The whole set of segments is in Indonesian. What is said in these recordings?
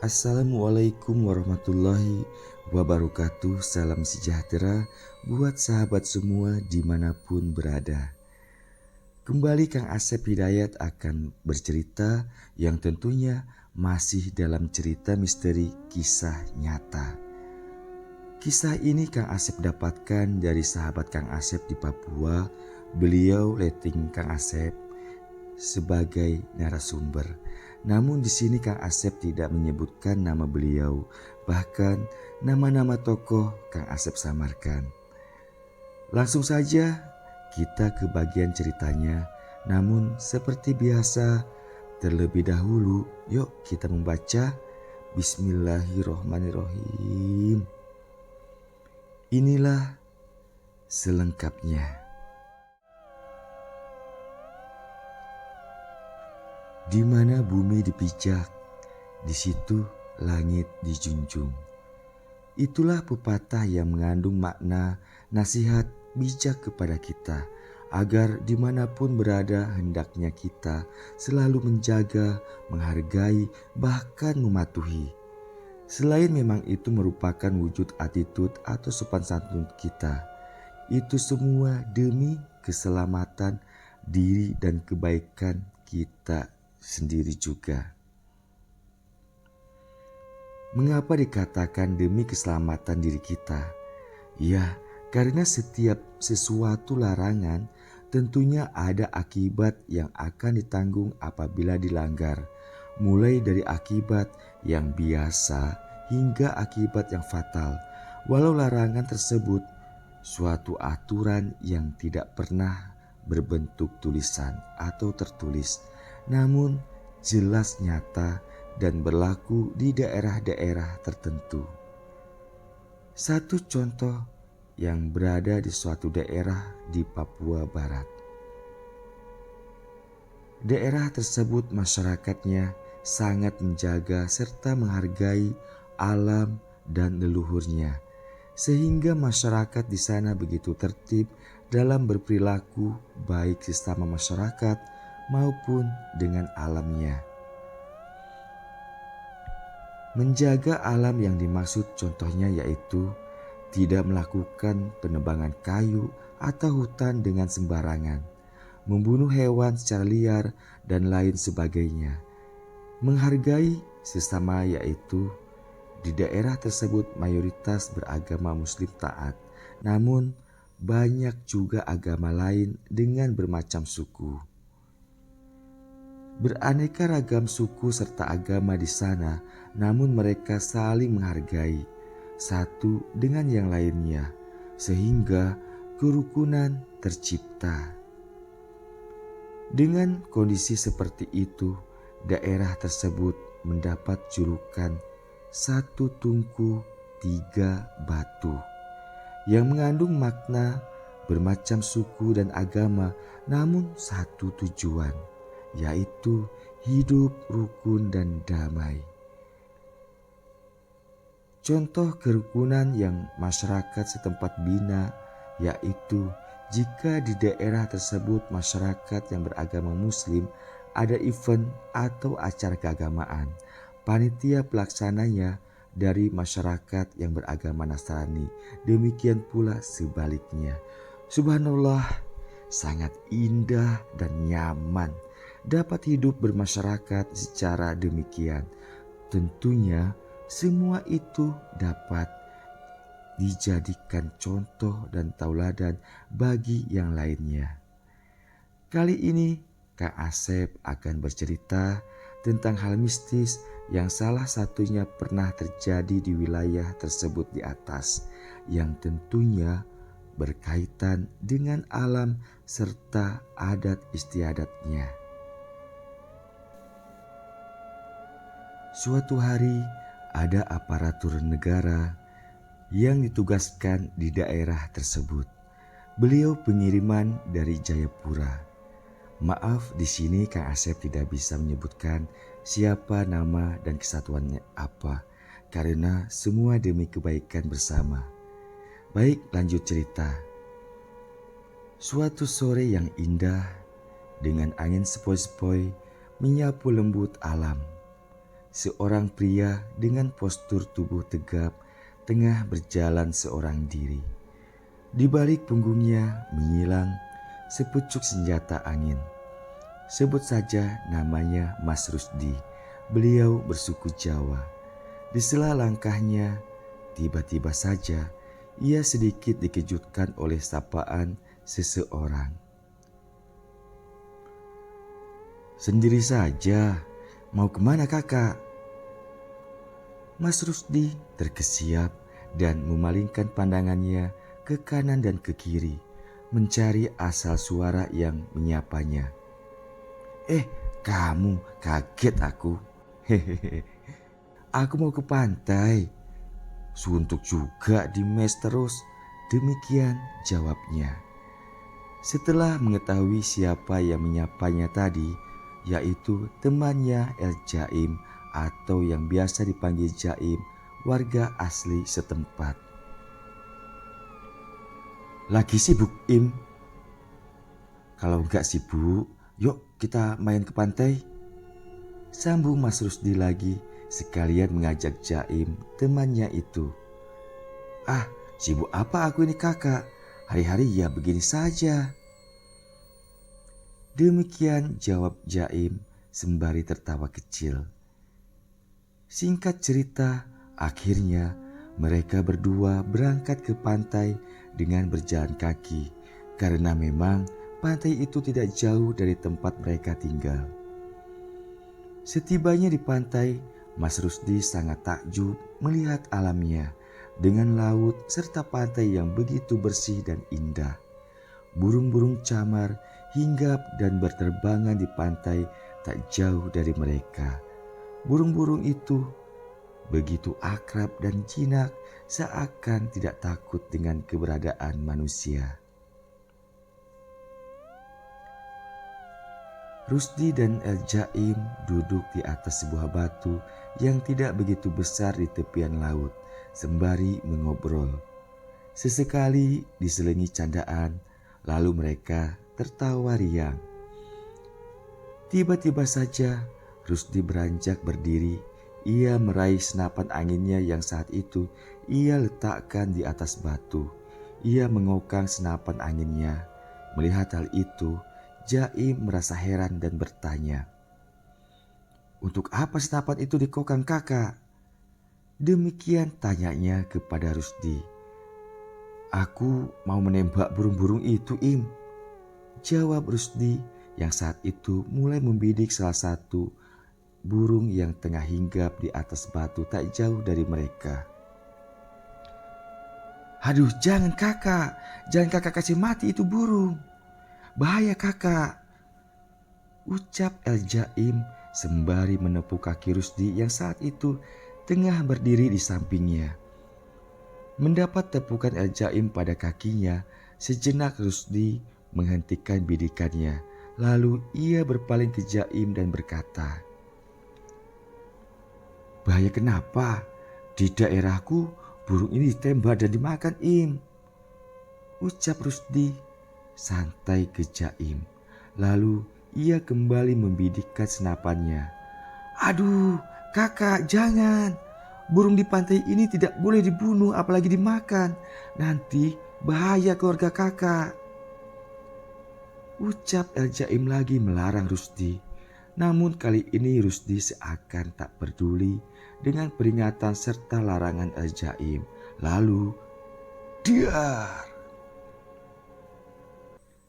Assalamualaikum warahmatullahi wabarakatuh. Salam sejahtera buat sahabat semua dimanapun berada. Kembali Kang Asep Hidayat akan bercerita yang tentunya masih dalam cerita misteri kisah nyata. Kisah ini Kang Asep dapatkan dari sahabat Kang Asep di Papua. Beliau letting Kang Asep sebagai narasumber. Namun di sini Kang Asep tidak menyebutkan nama beliau, bahkan nama-nama tokoh Kang Asep samarkan. Langsung saja kita ke bagian ceritanya. Namun seperti biasa, terlebih dahulu yuk kita membaca Bismillahirrohmanirrohim. Inilah selengkapnya. Di mana bumi dipijak, di situ langit dijunjung. Itulah pepatah yang mengandung makna nasihat bijak kepada kita, agar dimanapun berada hendaknya kita selalu menjaga, menghargai, bahkan mematuhi. Selain memang itu merupakan wujud attitude atau sopan santun kita, itu semua demi keselamatan diri dan kebaikan kita sendiri juga. Mengapa dikatakan demi keselamatan diri kita? Ya, karena setiap sesuatu larangan tentunya ada akibat yang akan ditanggung apabila dilanggar. Mulai dari akibat yang biasa hingga akibat yang fatal. Walau larangan tersebut suatu aturan yang tidak pernah berbentuk tulisan atau tertulis, namun jelas nyata dan berlaku di daerah-daerah tertentu. Satu contoh yang berada di suatu daerah di Papua Barat. Daerah tersebut masyarakatnya sangat menjaga serta menghargai alam dan leluhurnya, sehingga masyarakat di sana begitu tertib dalam berperilaku baik sesama masyarakat maupun dengan alamnya. Menjaga alam yang dimaksud contohnya yaitu tidak melakukan penebangan kayu atau hutan dengan sembarangan, membunuh hewan secara liar dan lain sebagainya. Menghargai sesama yaitu di daerah tersebut mayoritas beragama Muslim taat, namun banyak juga agama lain dengan bermacam suku. Beraneka ragam suku serta agama di sana, namun mereka saling menghargai satu dengan yang lainnya, sehingga kerukunan tercipta. Dengan kondisi seperti itu, daerah tersebut mendapat julukan satu tungku tiga batu, yang mengandung makna bermacam suku dan agama, namun satu tujuan, yaitu hidup rukun dan damai. Contoh kerukunan yang masyarakat setempat bina yaitu jika di daerah tersebut masyarakat yang beragama Muslim ada event atau acara keagamaan, panitia pelaksananya dari masyarakat yang beragama Nasrani. Demikian pula sebaliknya. Subhanallah, sangat indah dan nyaman dapat hidup bermasyarakat secara demikian. Tentunya semua itu dapat dijadikan contoh dan tauladan bagi yang lainnya. Kali ini Kang Asep akan bercerita tentang hal mistis yang salah satunya pernah terjadi di wilayah tersebut di atas, yang tentunya berkaitan dengan alam serta adat istiadatnya. Suatu hari ada aparatur negara yang ditugaskan di daerah tersebut. Beliau pengiriman dari Jayapura. Maaf, di sini Kang Asep tidak bisa menyebutkan siapa nama dan kesatuannya apa, karena semua demi kebaikan bersama. Baik, lanjut cerita. Suatu sore yang indah dengan angin sepoi-sepoi menyapu lembut alam. seorang pria dengan postur tubuh tegap tengah berjalan seorang diri. Di balik punggungnya menyilang sepucuk senjata angin. Sebut saja namanya Mas Rusdi. Beliau bersuku Jawa. Di sela langkahnya, tiba-tiba saja ia sedikit dikejutkan oleh sapaan seseorang. "Sendiri saja, mau kemana kakak?" Mas Rusdi terkesiap dan memalingkan pandangannya ke kanan dan ke kiri, mencari asal suara yang menyapanya. Kamu, kaget aku. Hehehe, aku mau ke pantai. Suntuk juga di mes terus. Demikian jawabnya. Setelah mengetahui siapa yang menyapanya tadi, yaitu temannya El Jaim atau yang biasa dipanggil Jaim, warga asli setempat. "Lagi sibuk, Im?" "Kalau enggak sibuk, yuk kita main ke pantai," sambung Mas Rusdi lagi, sekalian mengajak Jaim temannya itu. Sibuk apa aku ini kakak? Hari-hari ya begini saja." Demikian jawab Jaim sembari tertawa kecil. Singkat cerita, akhirnya mereka berdua berangkat ke pantai dengan berjalan kaki karena memang pantai itu tidak jauh dari tempat mereka tinggal. Setibanya di pantai, Mas Rusdi sangat takjub melihat alamnya dengan laut serta pantai yang begitu bersih dan indah. Burung-burung camar hinggap dan berterbangan di pantai tak jauh dari mereka. Burung-burung itu begitu akrab dan jinak, seakan tidak takut dengan keberadaan manusia. Rusdi dan El Jaim duduk di atas sebuah batu yang tidak begitu besar di tepian laut, sembari mengobrol. Sesekali diselingi candaan, lalu mereka tertawa riang. Tiba-tiba saja Rusdi beranjak berdiri. Ia meraih senapan anginnya yang saat itu ia letakkan di atas batu. Ia mengokang senapan anginnya. Melihat hal itu, Jaim merasa heran dan bertanya, "Untuk apa senapan itu dikokang kakak?" Demikian tanyanya kepada Rusdi. "Aku mau menembak burung-burung itu, Im," jawab Rusdi yang saat itu mulai membidik salah satu burung yang tengah hinggap di atas batu tak jauh dari mereka. "Aduh, jangan kakak kasih mati itu burung. Bahaya kakak," ucap El Jaim sembari menepuk kaki Rusdi yang saat itu tengah berdiri di sampingnya. Mendapat tepukan El Jaim pada kakinya, sejenak Rusdi menghentikan bidikannya. Lalu ia berpaling ke Jaim dan berkata, "Bahaya kenapa? Di daerahku burung ini ditembak dan dimakan, Im," ucap Rusdi santai ke Jaim. Lalu ia kembali membidikkan senapannya. "Aduh, kakak jangan. Burung di pantai ini tidak boleh dibunuh apalagi dimakan. Nanti bahaya keluarga kakak," ucap El Jaim lagi melarang Rusdi. Namun kali ini Rusdi seakan tak peduli dengan peringatan serta larangan El Jaim. Lalu, dar!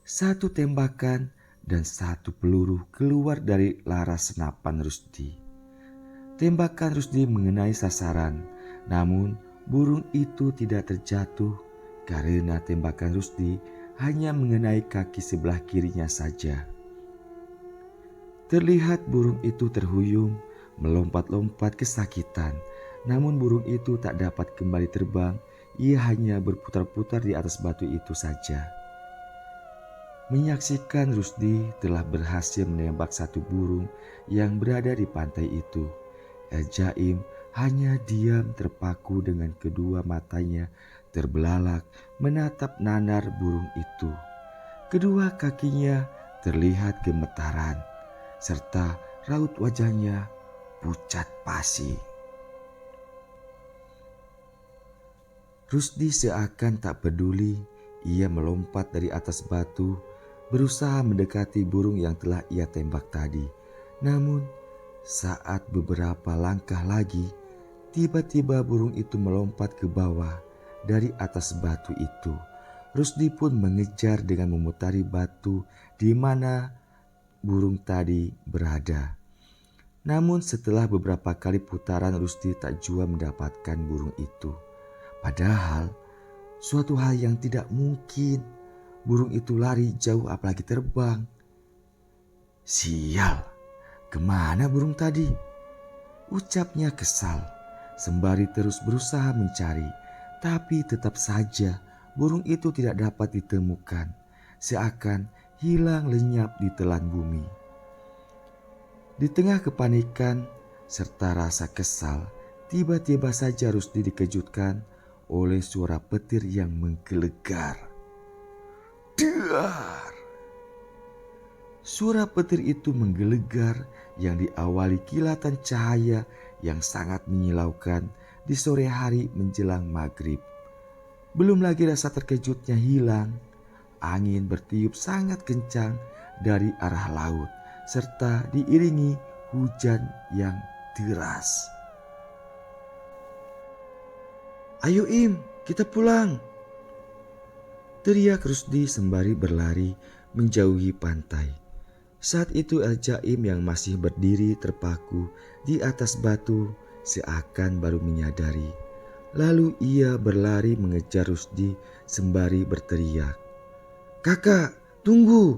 Satu tembakan dan satu peluru keluar dari laras senapan Rusdi. Tembakan Rusdi mengenai sasaran, namun burung itu tidak terjatuh karena tembakan Rusdi hanya mengenai kaki sebelah kirinya saja. Terlihat burung itu terhuyung, melompat-lompat kesakitan. Namun burung itu tak dapat kembali terbang, ia hanya berputar-putar di atas batu itu saja. Menyaksikan Rusdi telah berhasil menembak satu burung yang berada di pantai itu, El Jaim hanya diam terpaku dengan kedua matanya terbelalak menatap nanar burung itu. Kedua kakinya terlihat gemetaran, serta raut wajahnya pucat pasi. Rusdi seakan tak peduli, ia melompat dari atas batu, berusaha mendekati burung yang telah ia tembak tadi. Namun, saat beberapa langkah lagi, tiba-tiba burung itu melompat ke bawah dari atas batu itu. Rusdi pun mengejar dengan memutari batu di mana burung tadi berada. Namun setelah beberapa kali putaran, Rusdi tak jua mendapatkan burung itu. Padahal suatu hal yang tidak mungkin, burung itu lari jauh apalagi terbang. Sial, kemana burung tadi? Ucapnya kesal, sembari terus berusaha mencari. Tapi tetap saja burung itu tidak dapat ditemukan, seakan hilang lenyap di telan bumi. Di tengah kepanikan serta rasa kesal, tiba-tiba saja Rusdi dikejutkan oleh suara petir yang menggelegar. Dar! Suara petir itu menggelegar yang diawali kilatan cahaya yang sangat menyilaukan di sore hari menjelang maghrib. Belum lagi rasa terkejutnya hilang, angin bertiup sangat kencang dari arah laut serta diiringi hujan yang deras. "Ayo Im, kita pulang!" teriak Rusdi sembari berlari menjauhi pantai. Saat itu El Jaim yang masih berdiri terpaku di atas batu seakan baru menyadari. Lalu ia berlari mengejar Rusdi sembari berteriak, "Kakak, tunggu!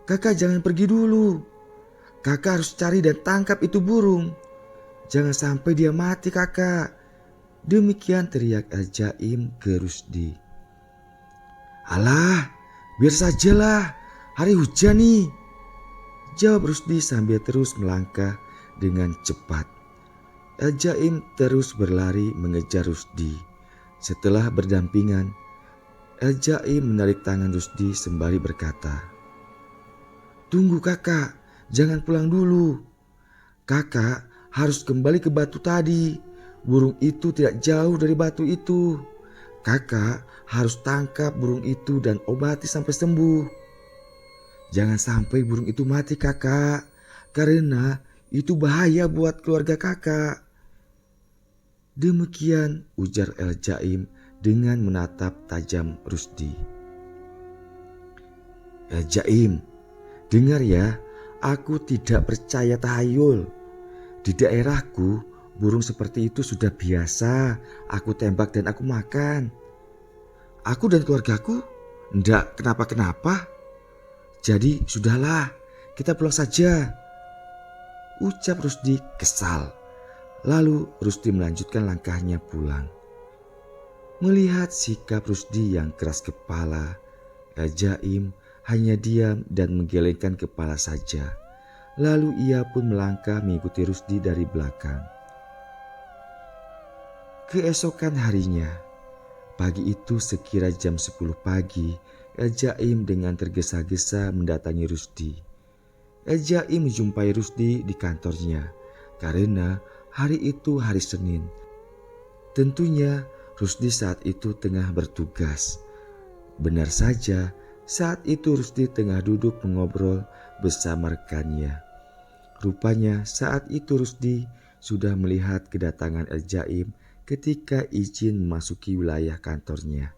Kakak jangan pergi dulu! Kakak harus cari dan tangkap itu burung! Jangan sampai dia mati kakak!" Demikian teriak El Jaim ke Rusdi. "Alah, biar sajalah, hari hujan nih," jawab Rusdi sambil terus melangkah dengan cepat. El Jaim terus berlari mengejar Rusdi. Setelah berdampingan, El Jaim menarik tangan Rusdi sembari berkata, "Tunggu kakak, jangan pulang dulu. Kakak harus kembali ke batu tadi. Burung itu tidak jauh dari batu itu. Kakak harus tangkap burung itu dan obati sampai sembuh. Jangan sampai burung itu mati kakak, karena itu bahaya buat keluarga kakak." Demikian ujar El Jaim dengan menatap tajam Rusdi. "El Jaim, dengar ya, aku tidak percaya tahayul. Di daerahku, burung seperti itu sudah biasa aku tembak dan aku makan. Aku dan keluargaku enggak kenapa-kenapa. Jadi sudahlah, kita pulang saja," ucap Rusdi kesal. Lalu Rusdi melanjutkan langkahnya pulang. Melihat sikap Rusdi yang keras kepala, El Jaim hanya diam dan menggelengkan kepala saja. Lalu ia pun melangkah mengikuti Rusdi dari belakang. Keesokan harinya, pagi itu sekira jam 10 pagi, El Jaim dengan tergesa-gesa mendatangi Rusdi. El Jaim menjumpai Rusdi di kantornya karena hari itu hari Senin. Tentunya Rusdi saat itu tengah bertugas. Benar saja, saat itu Rusdi tengah duduk mengobrol bersama rekannya. Rupanya saat itu Rusdi sudah melihat kedatangan El Jaim ketika izin memasuki wilayah kantornya.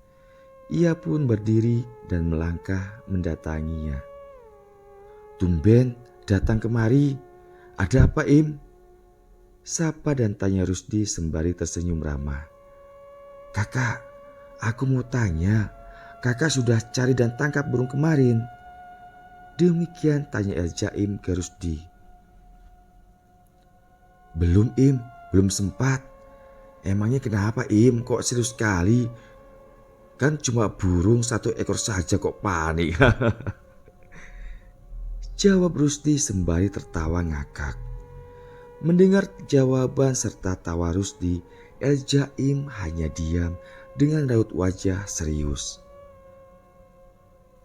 Ia pun berdiri dan melangkah mendatanginya. "Tumben datang kemari. Ada apa Im?" sapa dan tanya Rusdi sembari tersenyum ramah. "Kakak, aku mau tanya, kakak sudah cari dan tangkap burung kemarin?" Demikian tanya El Jaim ke Rusdi. "Belum Im, belum sempat." "Emangnya kenapa Im, kok serius sekali? Kan cuma burung 1 ekor saja kok panik?" jawab Rusdi sembari tertawa ngakak. Mendengar jawaban serta tawa Rusdi, El Jaim hanya diam dengan raut wajah serius.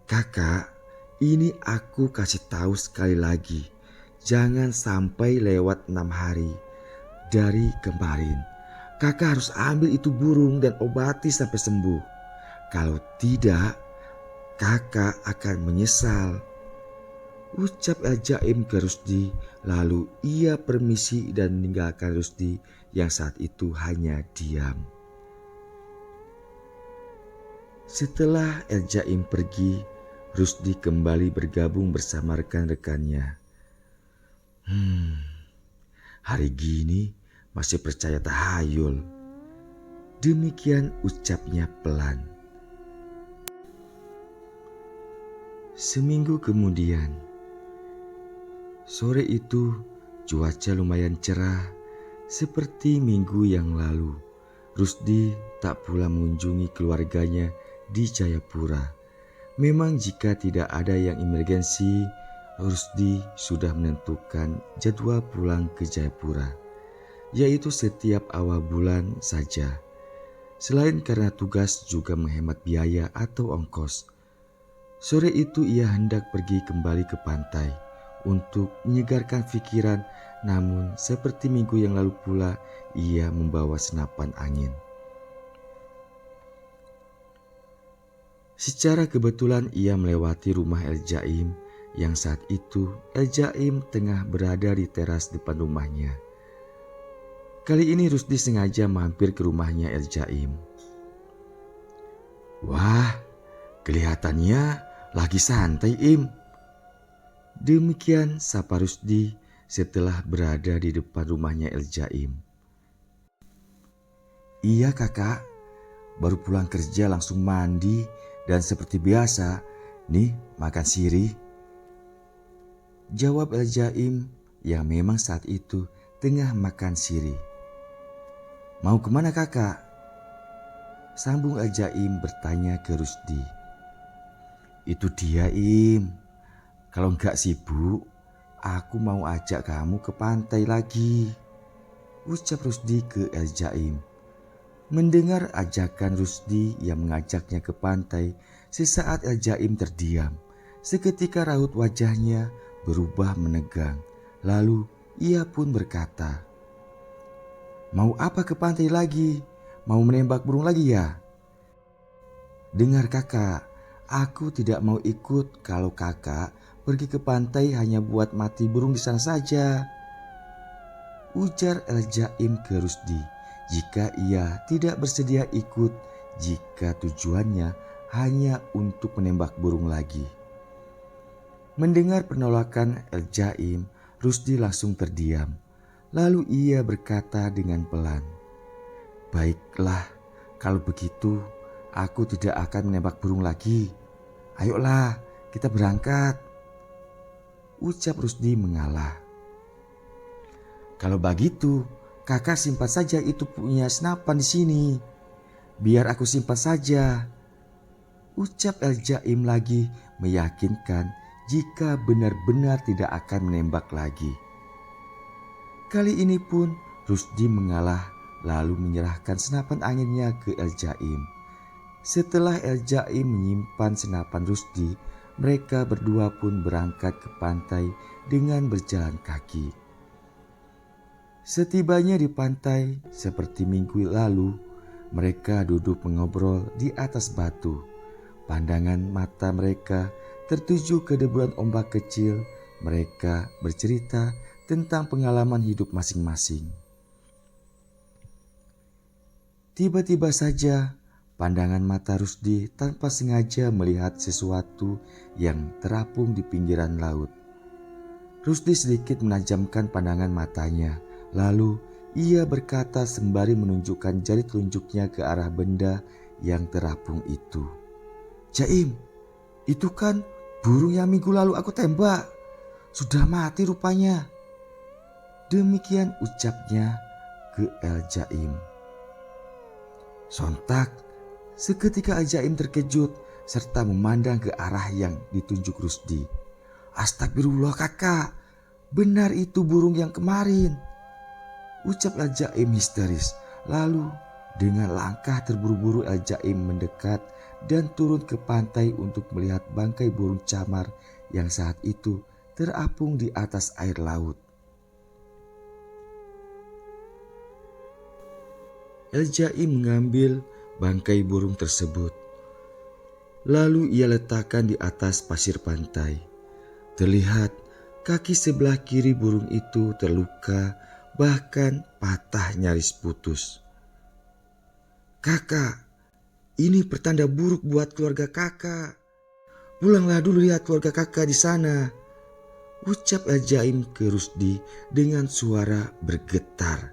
"Kakak, ini aku kasih tahu sekali lagi. Jangan sampai lewat 6 hari dari kemarin. Kakak harus ambil itu burung dan obati sampai sembuh. Kalau tidak, kakak akan menyesal. Ucap El Jaim ke Rusdi, lalu ia permisi dan meninggalkan Rusdi yang saat itu hanya diam. Setelah El Jaim pergi, Rusdi kembali bergabung bersama rekan-rekannya. Hari gini masih percaya tahayul. Demikian ucapnya pelan. Seminggu kemudian, sore itu cuaca lumayan cerah seperti minggu yang lalu. Rusdi tak pula mengunjungi keluarganya di Jayapura. Memang jika tidak ada yang emergensi, Rusdi sudah menentukan jadwal pulang ke Jayapura, yaitu setiap awal bulan saja. Selain karena tugas juga menghemat biaya atau ongkos. Sore itu ia hendak pergi kembali ke pantai untuk menyegarkan pikiran, namun seperti minggu yang lalu pula ia membawa senapan angin. Secara kebetulan ia melewati rumah El Jaim yang saat itu El Jaim tengah berada di teras depan rumahnya. Kali ini Rusdi sengaja mampir ke rumahnya El Jaim. Wah, kelihatannya lagi santai, Im. Demikian sapa Rusdi setelah berada di depan rumahnya El Jaim. Iya kakak, baru pulang kerja langsung mandi dan seperti biasa, nih makan sirih. Jawab El Jaim yang memang saat itu tengah makan sirih. Mau kemana kakak? Sambung El Jaim bertanya ke Rusdi. Itu dia, Im. Kalau enggak sibuk, aku mau ajak kamu ke pantai lagi. Ucap Rusdi ke El Jaim. Mendengar ajakan Rusdi yang mengajaknya ke pantai, sesaat El Jaim terdiam. Seketika raut wajahnya berubah menegang. Lalu ia pun berkata, mau apa ke pantai lagi? Mau menembak burung lagi ya? Dengar kakak, aku tidak mau ikut kalau kakak pergi ke pantai hanya buat mati burung di sana saja. Ujar El Jaim ke Rusdi jika ia tidak bersedia ikut jika tujuannya hanya untuk menembak burung lagi. Mendengar penolakan El Jaim, Rusdi langsung terdiam. Lalu ia berkata dengan pelan, baiklah, kalau begitu aku tidak akan menembak burung lagi. Ayolah, kita berangkat. Ucap Rusdi mengalah. Kalau begitu, kakak simpan saja itu punya senapan di sini. Biar aku simpan saja. Ucap El Jaim lagi meyakinkan jika benar-benar tidak akan menembak lagi. Kali ini pun Rusdi mengalah lalu menyerahkan senapan anginnya ke El Jaim. Setelah El Jaim menyimpan senapan Rusdi, mereka berdua pun berangkat ke pantai dengan berjalan kaki. Setibanya di pantai, seperti minggu lalu, mereka duduk mengobrol di atas batu. Pandangan mata mereka tertuju ke deburan ombak kecil. Mereka bercerita tentang pengalaman hidup masing-masing. Tiba-tiba saja, pandangan mata Rusdi tanpa sengaja melihat sesuatu yang terapung di pinggiran laut. Rusdi sedikit menajamkan pandangan matanya, lalu ia berkata sembari menunjukkan jari telunjuknya ke arah benda yang terapung itu. Jaim, itu kan burung yang minggu lalu aku tembak. Sudah mati rupanya. Demikian ucapnya ke El Jaim. Sontak, seketika El Jaim terkejut serta memandang ke arah yang ditunjuk Rusdi. Astagfirullah kakak, benar itu burung yang kemarin. Ucap El Jaim histeris. Lalu dengan langkah terburu-buru El Jaim mendekat dan turun ke pantai untuk melihat bangkai burung camar yang saat itu terapung di atas air laut. El-Jaim mengambil bangkai burung tersebut. Lalu ia letakkan di atas pasir pantai. Terlihat kaki sebelah kiri burung itu terluka, bahkan patah nyaris putus. "Kakak, ini pertanda buruk buat keluarga kakak. Pulanglah dulu lihat keluarga kakak di sana," ucap El-Jaim ke Rusdi dengan suara bergetar.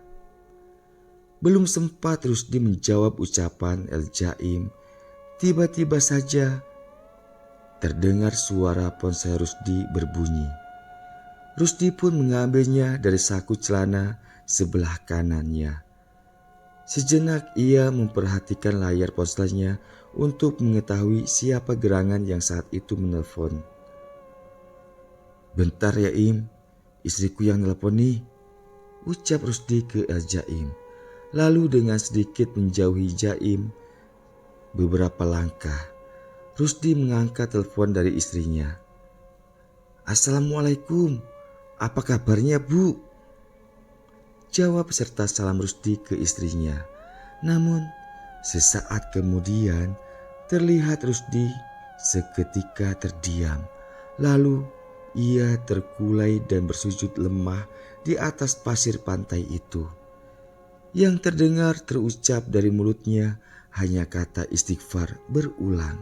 Belum sempat Rusdi menjawab ucapan El-Jaim, tiba-tiba saja terdengar suara ponsel Rusdi berbunyi. Rusdi pun mengambilnya dari saku celana sebelah kanannya. Sejenak ia memperhatikan layar ponselnya untuk mengetahui siapa gerangan yang saat itu menelpon. "Bentar ya Im, istriku yang nelpon nih," ucap Rusdi ke El-Jaim. Lalu dengan sedikit menjauhi Jaim beberapa langkah, Rusdi mengangkat telepon dari istrinya. "Assalamualaikum, apa kabarnya Bu?" jawab serta salam Rusdi ke istrinya. Namun sesaat kemudian terlihat Rusdi seketika terdiam. Lalu ia terkulai dan bersujud lemah di atas pasir pantai itu. Yang terdengar terucap dari mulutnya hanya kata istighfar berulang.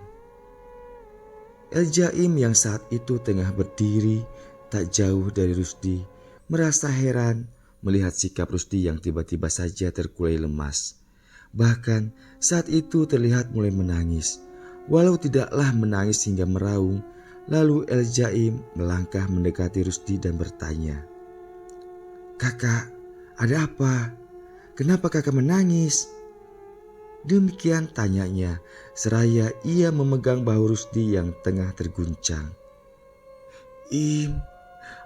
El-Jaim yang saat itu tengah berdiri tak jauh dari Rusdi merasa heran melihat sikap Rusdi yang tiba-tiba saja terkulai lemas. Bahkan saat itu terlihat mulai menangis. Walau tidaklah menangis hingga meraung, lalu El-Jaim melangkah mendekati Rusdi dan bertanya, "Kakak, ada apa? Kenapa kakak menangis?" Demikian tanyanya, seraya ia memegang bahu Rusdi yang tengah terguncang. "Im,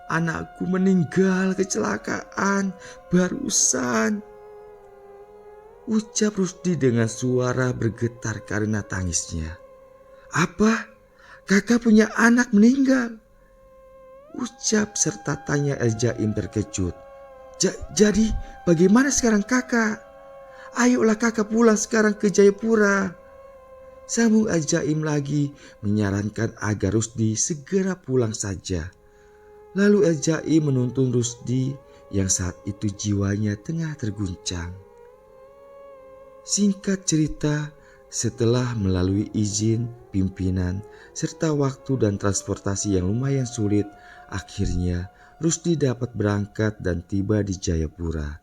anakku meninggal kecelakaan barusan," ucap Rusdi dengan suara bergetar karena tangisnya. "Apa? Kakak punya anak meninggal?" ucap serta tanya El-Jaim terkejut. Jadi bagaimana sekarang kakak? Ayolah kakak pulang sekarang ke Jayapura," sambung El-Jaim lagi menyarankan agar Rusdi segera pulang saja. Lalu El-Jaim menuntun Rusdi yang saat itu jiwanya tengah terguncang. Singkat cerita, setelah melalui izin pimpinan serta waktu dan transportasi yang lumayan sulit, akhirnya Rusdi dapat berangkat dan tiba di Jayapura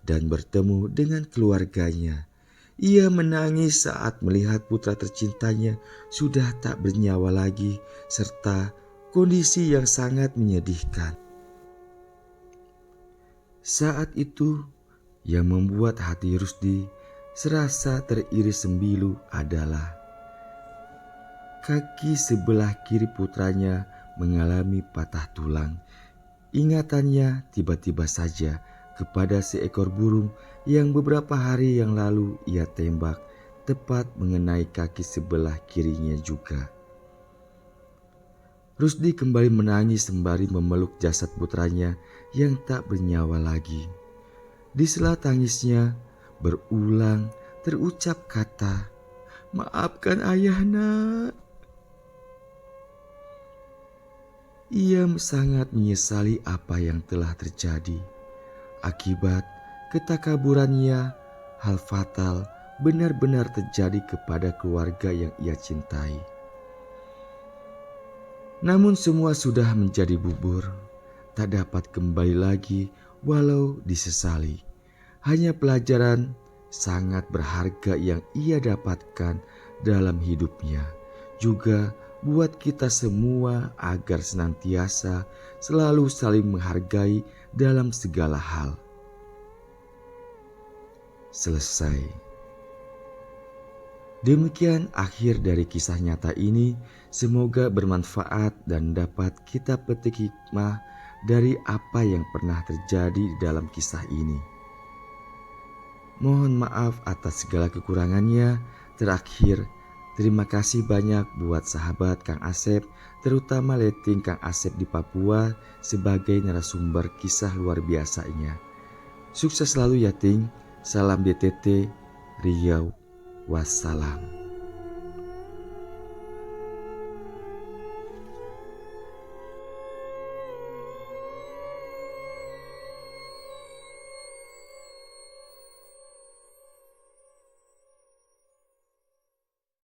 dan bertemu dengan keluarganya. Ia menangis saat melihat putra tercintanya sudah tak bernyawa lagi serta kondisi yang sangat menyedihkan. Saat itu yang membuat hati Rusdi serasa teriris sembilu adalah kaki sebelah kiri putranya mengalami patah tulang. Ingatannya tiba-tiba saja kepada seekor burung yang beberapa hari yang lalu ia tembak tepat mengenai kaki sebelah kirinya juga. Rusdi kembali menangis sembari memeluk jasad putranya yang tak bernyawa lagi. Di sela tangisnya berulang terucap kata, "Maafkan ayah nak." Ia sangat menyesali apa yang telah terjadi. Akibat ketakaburannya, hal fatal benar-benar terjadi kepada keluarga yang ia cintai. Namun semua sudah menjadi bubur, tak dapat kembali lagi walau disesali. Hanya pelajaran sangat berharga yang ia dapatkan dalam hidupnya. Juga buat kita semua agar senantiasa selalu saling menghargai dalam segala hal. Selesai. Demikian akhir dari kisah nyata ini. Semoga bermanfaat dan dapat kita petik hikmah dari apa yang pernah terjadi di dalam kisah ini. Mohon maaf atas segala kekurangannya. Terakhir, Terima kasih banyak buat sahabat Kang Asep, terutama letting Kang Asep di Papua sebagai narasumber kisah luar biasanya. Sukses selalu ya Ting. Salam DTT, Riau, wassalam.